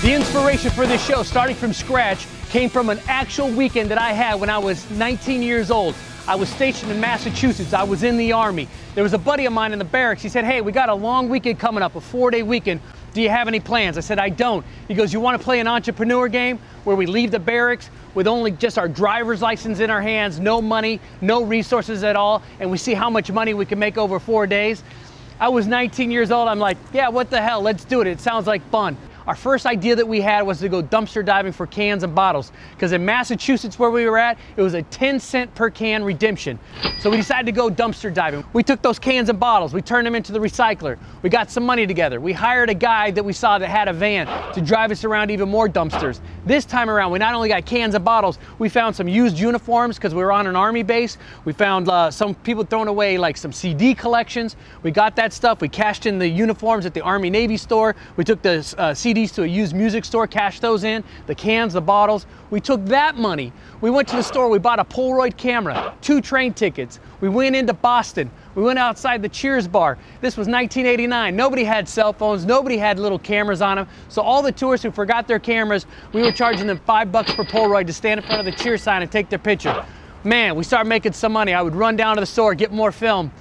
The inspiration for this show, starting from scratch, came from an actual weekend that I had when I was 19 years old. I was stationed in Massachusetts. I was in the Army. There was a buddy of mine in the barracks. He said, hey, we got a long weekend coming up, a 4-day weekend. Do you have any plans? I said, I don't. He goes, you want to play an entrepreneur game where we leave the barracks with only just our driver's license in our hands, no money, no resources at all, and we see how much money we can make over 4 days? I was 19 years old. I'm like, yeah, what the hell? Let's do it. It sounds like fun. Our first idea that we had was to go dumpster diving for cans and bottles, because in Massachusetts where we were at, it was a 10-cent per can redemption. So we decided to go dumpster diving. We took those cans and bottles, we turned them into the recycler. We got some money together. We hired a guy that we saw that had a van to drive us around even more dumpsters. This time around, we not only got cans and bottles, we found some used uniforms because we were on an Army base. We found some people throwing away like some CD collections. We got that stuff. We cashed in the uniforms at the Army Navy store. We took the CDs to a used music store, cashed those in, the cans, the bottles. We took that money. We went to the store, we bought a Polaroid camera, 2 train tickets. We went into Boston. We went outside the Cheers bar. This was 1989. Nobody had cell phones. Nobody had little cameras on them. So all the tourists who forgot their cameras, we were charging them $5 per Polaroid to stand in front of the Cheers sign and take their picture. Man, we started making some money. I would run down to the store, get more film.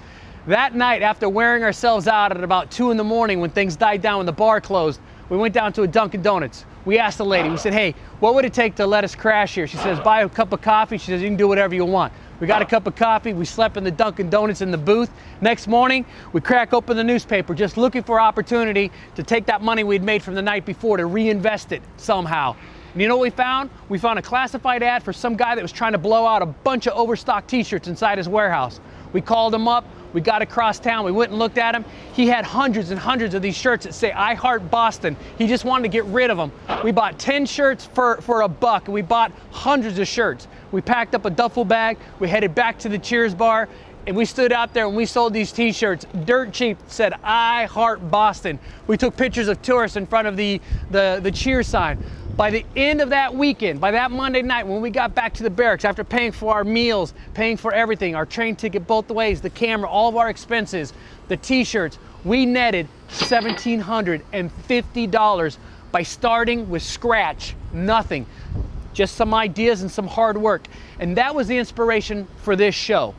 That night, after wearing ourselves out at about 2 in the morning when things died down when the bar closed, we went down to a Dunkin' Donuts. We asked the lady, we said, hey, what would it take to let us crash here? She says, buy a cup of coffee. She says, you can do whatever you want. We got a cup of coffee. We slept in the Dunkin' Donuts in the booth. Next morning, we crack open the newspaper, just looking for opportunity to take that money we'd made from the night before to reinvest it somehow. And you know what we found? We found a classified ad for some guy that was trying to blow out a bunch of overstocked t-shirts inside his warehouse. We called him up. We got across town, we went and looked at him. He had hundreds and hundreds of these shirts that say, I Heart Boston. He just wanted to get rid of them. We bought 10 shirts for $1, and we bought hundreds of shirts. We packed up a duffel bag, we headed back to the Cheers bar, and we stood out there and we sold these t-shirts, dirt cheap, said, I Heart Boston. We took pictures of tourists in front of the Cheers sign. By the end of that weekend, by that Monday night, when we got back to the barracks, after paying for our meals, paying for everything, our train ticket both ways, the camera, all of our expenses, the t-shirts, we netted $1,750 by starting with scratch, nothing. Just some ideas and some hard work. And that was the inspiration for this show.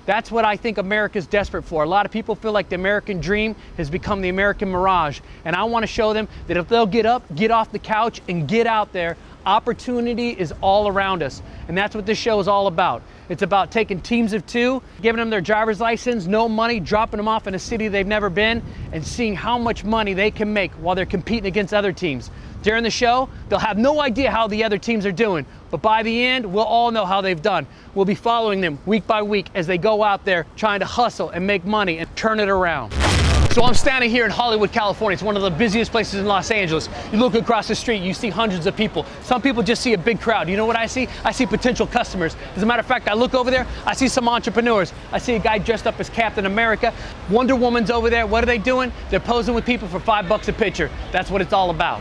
That's what I think America's desperate for. A lot of people feel like the American dream has become the American mirage. And I want to show them that if they'll get up, get off the couch, and get out there, opportunity is all around us. And that's what this show is all about. It's about taking teams of 2, giving them their driver's license, no money, dropping them off in a city they've never been, and seeing how much money they can make while they're competing against other teams. During the show, they'll have no idea how the other teams are doing, but by the end, we'll all know how they've done. We'll be following them week by week as they go out there trying to hustle and make money and turn it around. So I'm standing here in Hollywood, California. It's one of the busiest places in Los Angeles. You look across the street, you see hundreds of people. Some people just see a big crowd. You know what I see? I see potential customers. As a matter of fact, I look over there, I see some entrepreneurs. I see a guy dressed up as Captain America. Wonder Woman's over there. What are they doing? They're posing with people for $5 a picture. That's what it's all about.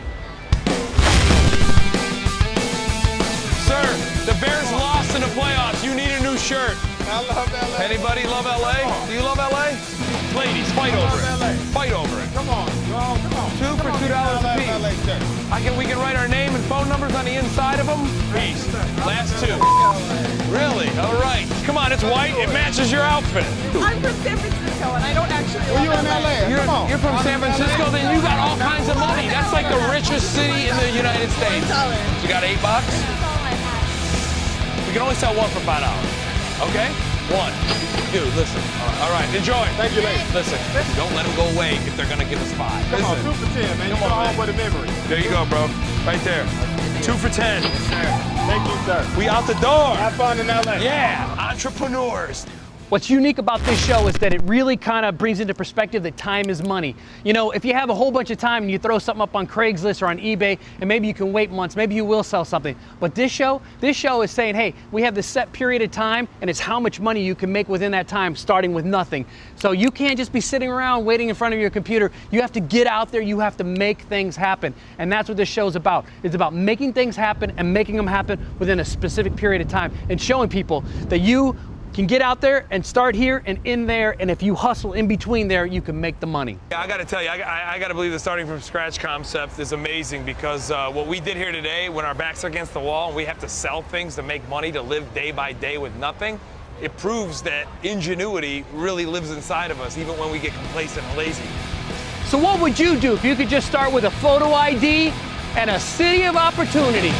Sir, the Bears lost in the playoffs. You need a new shirt. I love LA. Anybody love LA? Do you love LA? Ladies, fight over it. LA. Fight over it. Come on, come on. 2 for $2 a piece. LA shirt. We can write our name and phone numbers on the inside of them. Peace. Last 2. Really? All right. Come on, it's white. It matches your outfit. I'm from San Francisco, and I don't actually Well, you in love LA. Come on. You're from San Francisco, then you got all kinds of money. That's like the richest city in the United States. You got $8? That's all I have. We can only sell 1 for $5. Okay? 1. Dude, listen. All right, enjoy. Thank you, ladies. Listen, don't let them go away if they're gonna give us 5. Come on, Listen. 2 for 10, man. You Come go on, home with a memory. There you go, bro. Right there. 2 for 10. Thank you, sir. We out the door. Have fun in LA. Yeah, entrepreneurs. What's unique about this show is that it really kind of brings into perspective that time is money. You know, if you have a whole bunch of time and you throw something up on Craigslist or on eBay, and maybe you can wait months, maybe you will sell something. But this show is saying, hey, we have this set period of time, and it's how much money you can make within that time, starting with nothing. So you can't just be sitting around waiting in front of your computer. You have to get out there, you have to make things happen. And that's what this show is about. It's about making things happen and making them happen within a specific period of time and showing people that you can get out there and start here and in there, and if you hustle in between there, you can make the money. Yeah, I got to tell you, I got to believe the starting from scratch concept is amazing because what we did here today, when our backs are against the wall and we have to sell things to make money to live day by day with nothing, it proves that ingenuity really lives inside of us, even when we get complacent and lazy. So what would you do if you could just start with a photo ID and a city of opportunity?